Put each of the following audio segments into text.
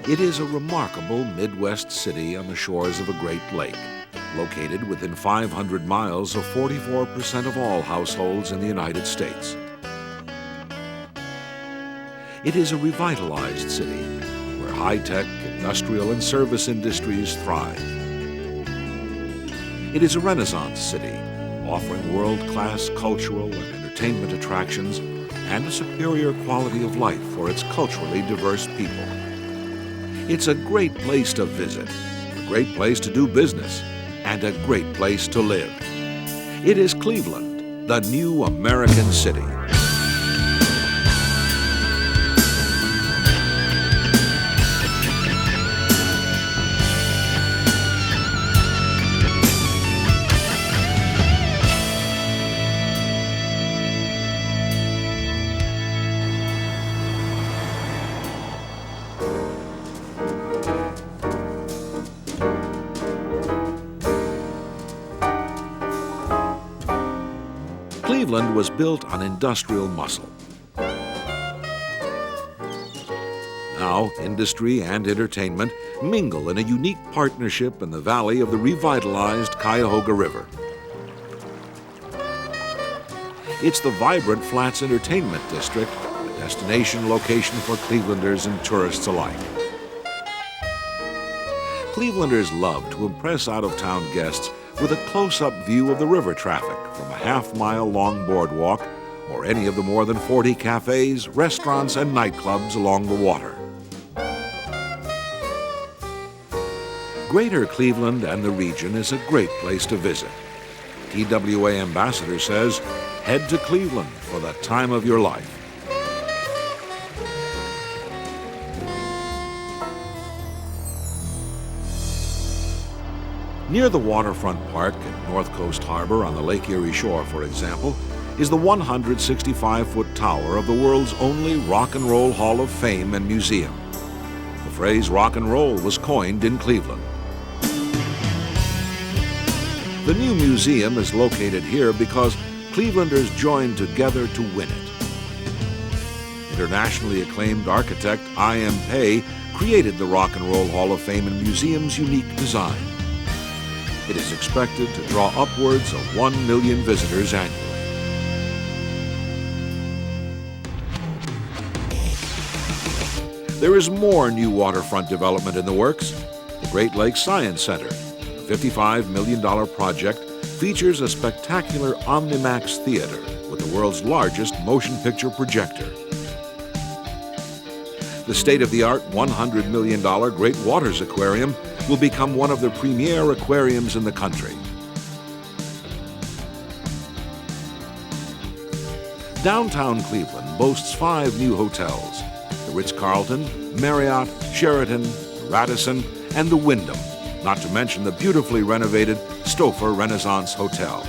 It is a remarkable Midwest city on the shores of a great lake, located within 500 miles of 44% of all households in the United States. It is a revitalized city where high-tech, industrial, and service industries thrive. It is a Renaissance city, offering world-class cultural and entertainment attractions and a superior quality of life for its culturally diverse people. It's a great place to visit, a great place to do business, and a great place to live. It is Cleveland, the new American city. Cleveland was built on industrial muscle. Now, industry and entertainment mingle in a unique partnership in the valley of the revitalized Cuyahoga River. It's the vibrant Flats Entertainment District, a destination location for Clevelanders and tourists alike. Clevelanders love to impress out-of-town guests with a close-up view of the river traffic from a half-mile-long boardwalk or any of the more than 40 cafes, restaurants, and nightclubs along the water. Greater Cleveland and the region is a great place to visit. TWA Ambassador says, head to Cleveland for the time of your life. Near the waterfront park at North Coast Harbor on the Lake Erie shore, for example, is the 165-foot tower of the world's only Rock and Roll Hall of Fame and Museum. The phrase rock and roll was coined in Cleveland. The new museum is located here because Clevelanders joined together to win it. Internationally acclaimed architect I.M. Pei created the Rock and Roll Hall of Fame and Museum's unique design. It is expected to draw upwards of 1 million visitors annually. There is more new waterfront development in the works. The Great Lakes Science Center, a $55 million project, features a spectacular Omnimax theater with the world's largest motion picture projector. The state-of-the-art $100 million Great Waters Aquarium will become one of the premier aquariums in the country. Downtown Cleveland boasts 5 new hotels: the Ritz-Carlton, Marriott, Sheraton, Radisson, and the Wyndham, not to mention the beautifully renovated Stouffer Renaissance Hotel.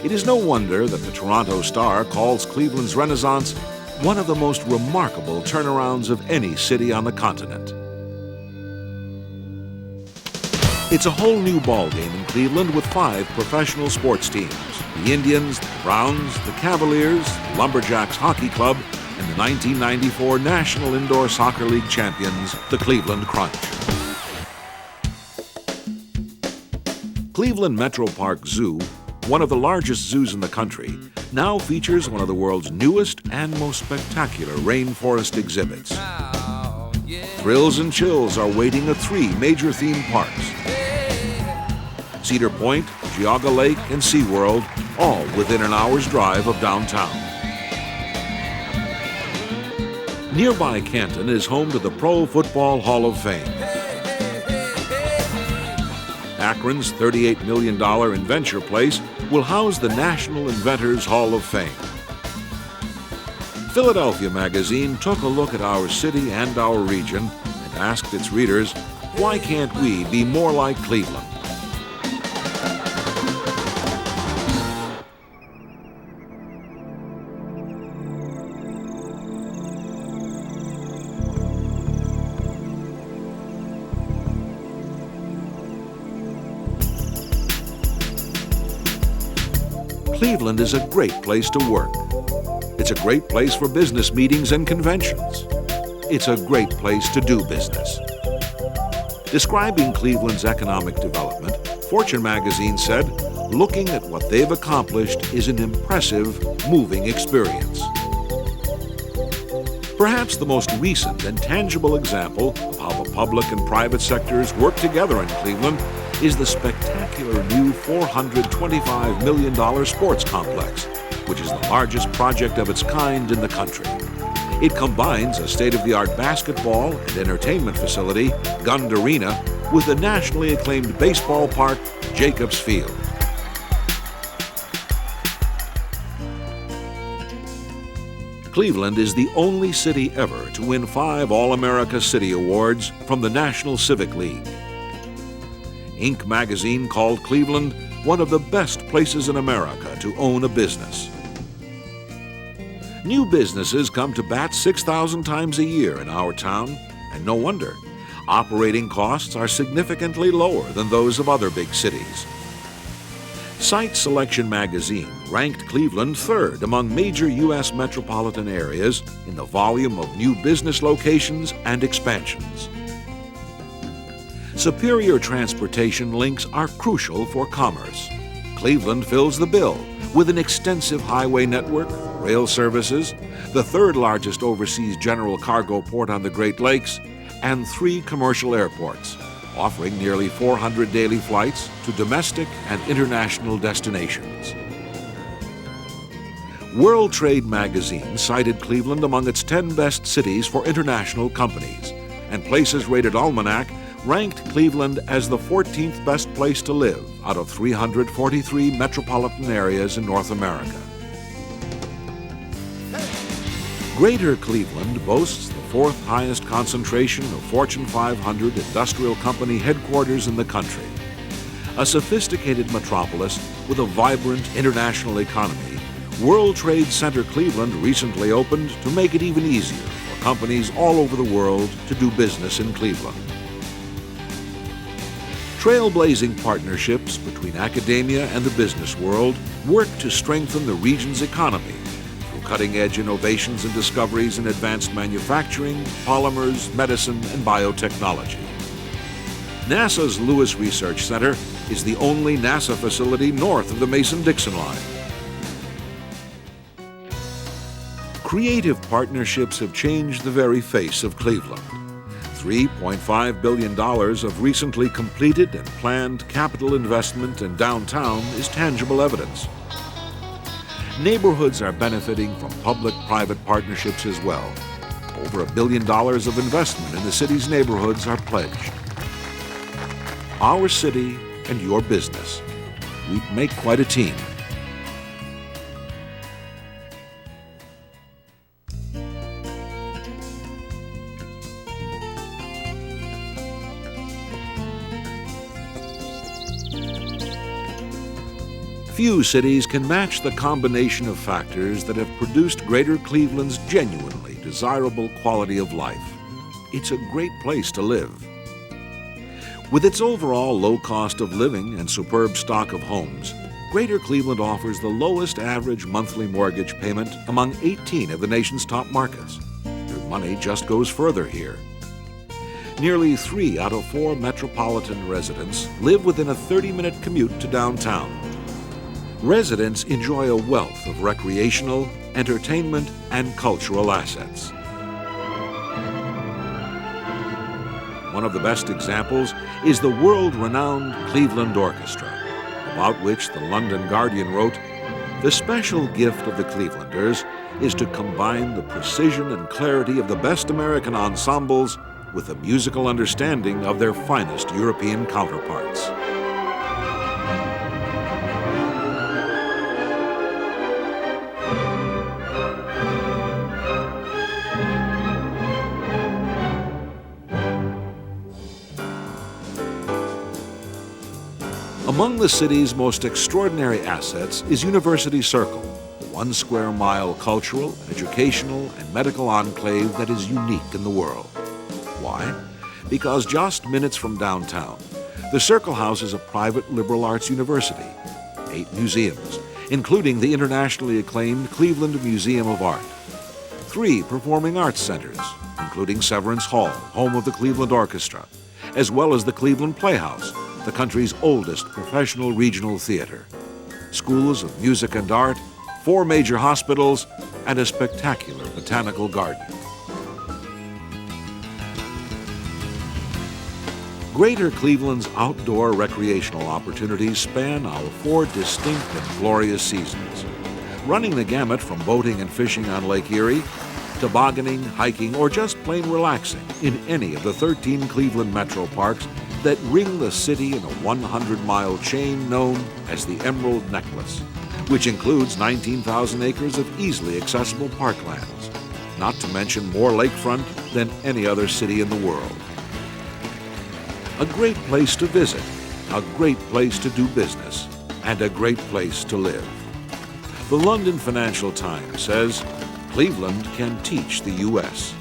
It is no wonder that the Toronto Star calls Cleveland's Renaissance one of the most remarkable turnarounds of any city on the continent. It's a whole new ballgame in Cleveland with 5 professional sports teams: the Indians, the Browns, the Cavaliers, the Lumberjacks Hockey Club, and the 1994 National Indoor Soccer League champions, the Cleveland Crunch. Cleveland Metro Park Zoo, one of the largest zoos in the country, now features one of the world's newest and most spectacular rainforest exhibits. Thrills and chills are waiting at 3 major theme parks: Cedar Point, Geauga Lake, and SeaWorld, all within an hour's drive of downtown. Nearby Canton is home to the Pro Football Hall of Fame. Akron's $38 million Inventure Place will house the National Inventors Hall of Fame. Philadelphia Magazine took a look at our city and our region and asked its readers, why can't we be more like Cleveland? Cleveland is a great place to work. It's a great place for business meetings and conventions. it's a great place to do business. Describing Cleveland's economic development, Fortune magazine said, looking at what they've accomplished is an impressive, moving experience. Perhaps the most recent and tangible example of how the public and private sectors work together in Cleveland is the spectacular new $425 million sports complex, which is the largest project of its kind in the country. It combines a state-of-the-art basketball and entertainment facility, Gund Arena, with the nationally acclaimed baseball park, Jacobs Field. Cleveland is the only city ever to win 5 All-America City Awards from the National Civic League. Inc. magazine called Cleveland one of the best places in America to own a business. New businesses come to bat 6,000 times a year in our town, and no wonder. Operating costs are significantly lower than those of other big cities. Site Selection magazine ranked Cleveland 3rd among major U.S. metropolitan areas in the volume of new business locations and expansions. Superior transportation links are crucial for commerce. Cleveland fills the bill with an extensive highway network, rail services, the 3rd largest overseas general cargo port on the Great Lakes, and 3 commercial airports, offering nearly 400 daily flights to domestic and international destinations. World Trade magazine cited Cleveland among its 10 best cities for international companies, and Places Rated Almanac ranked Cleveland as the 14th best place to live out of 343 metropolitan areas in North America. Greater Cleveland boasts the 4th highest concentration of Fortune 500 industrial company headquarters in the country. A sophisticated metropolis with a vibrant international economy, World Trade Center Cleveland recently opened to make it even easier for companies all over the world to do business in Cleveland. Trailblazing partnerships between academia and the business world work to strengthen the region's economy through cutting-edge innovations and discoveries in advanced manufacturing, polymers, medicine, and biotechnology. NASA's Lewis Research Center is the only NASA facility north of the Mason-Dixon line. Creative partnerships have changed the very face of Cleveland. $3.5 billion of recently completed and planned capital investment in downtown is tangible evidence. Neighborhoods are benefiting from public-private partnerships as well. Over $1 billion of investment in the city's neighborhoods are pledged. Our city and your business. We make quite a team. Few cities can match the combination of factors that have produced Greater Cleveland's genuinely desirable quality of life. It's a great place to live. With its overall low cost of living and superb stock of homes, Greater Cleveland offers the lowest average monthly mortgage payment among 18 of the nation's top markets. Your money just goes further here. Nearly 3 out of 4 metropolitan residents live within a 30-minute commute to downtown. Residents enjoy a wealth of recreational, entertainment, and cultural assets. One of the best examples is the world-renowned Cleveland Orchestra, about which the London Guardian wrote, "The special gift of the Clevelanders is to combine the precision and clarity of the best American ensembles with the musical understanding of their finest European counterparts." Among the city's most extraordinary assets is University Circle, the 1-square-mile cultural, educational, and medical enclave that is unique in the world. Why? Because just minutes from downtown, the Circle houses a private liberal arts university, 8 museums, including the internationally acclaimed Cleveland Museum of Art, 3 performing arts centers, including Severance Hall, home of the Cleveland Orchestra, as well as the Cleveland Playhouse, the country's oldest professional regional theater. Schools of music and art, 4 major hospitals, and a spectacular botanical garden. Greater Cleveland's outdoor recreational opportunities span our 4 distinct and glorious seasons, running the gamut from boating and fishing on Lake Erie, tobogganing, hiking, or just plain relaxing in any of the 13 Cleveland metro parks that ring the city in a 100-mile chain known as the Emerald Necklace, which includes 19,000 acres of easily accessible parklands, not to mention more lakefront than any other city in the world. A great place to visit, a great place to do business, and a great place to live. The London Financial Times says, Cleveland can teach the U.S.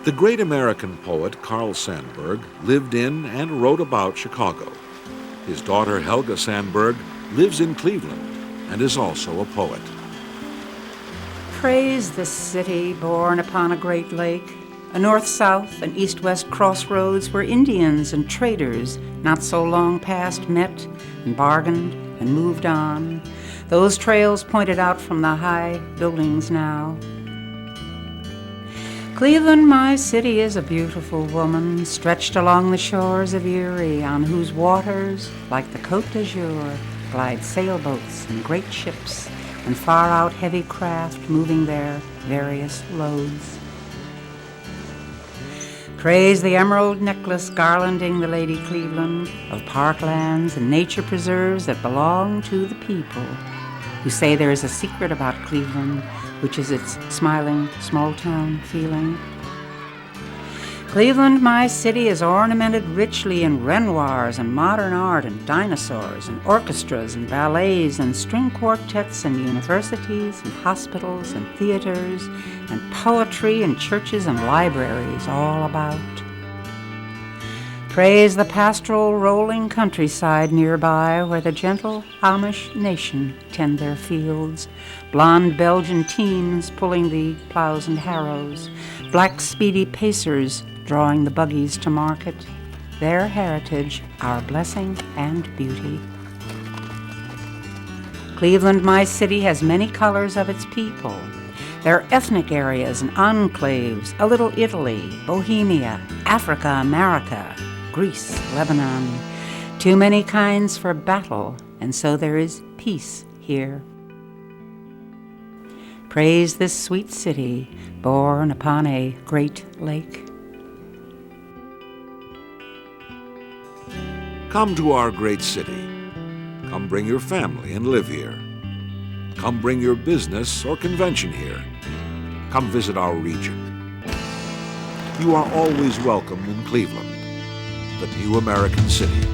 The great American poet Carl Sandburg lived in and wrote about Chicago. His daughter Helga Sandburg lives in Cleveland and is also a poet. Praise this city born upon a great lake, a north-south and east-west crossroads where Indians and traders not so long past met and bargained and moved on. Those trails pointed out from the high buildings now. Cleveland, my city, is a beautiful woman stretched along the shores of Erie, on whose waters, like the Côte d'Azur, glide sailboats and great ships and far-out heavy craft moving their various loads. Praise the emerald necklace garlanding the Lady Cleveland of parklands and nature preserves that belong to the people, who say there is a secret about Cleveland, which is its smiling small-town feeling. Cleveland, my city, is ornamented richly in Renoirs and modern art and dinosaurs and orchestras and ballets and string quartets and universities and hospitals and theaters and poetry and churches and libraries all about. Praise the pastoral rolling countryside nearby where the gentle Amish nation tend their fields, blonde Belgian teens pulling the plows and harrows, black speedy pacers drawing the buggies to market, their heritage, our blessing and beauty. Cleveland, my city, has many colors of its people. There are ethnic areas and enclaves, a little Italy, Bohemia, Africa, America, Greece, Lebanon. Too many kinds for battle, and so there is peace here. Praise this sweet city, born upon a great lake. Come to our great city. Come bring your family and live here. Come bring your business or convention here. Come visit our region. You are always welcome in Cleveland, the new American city.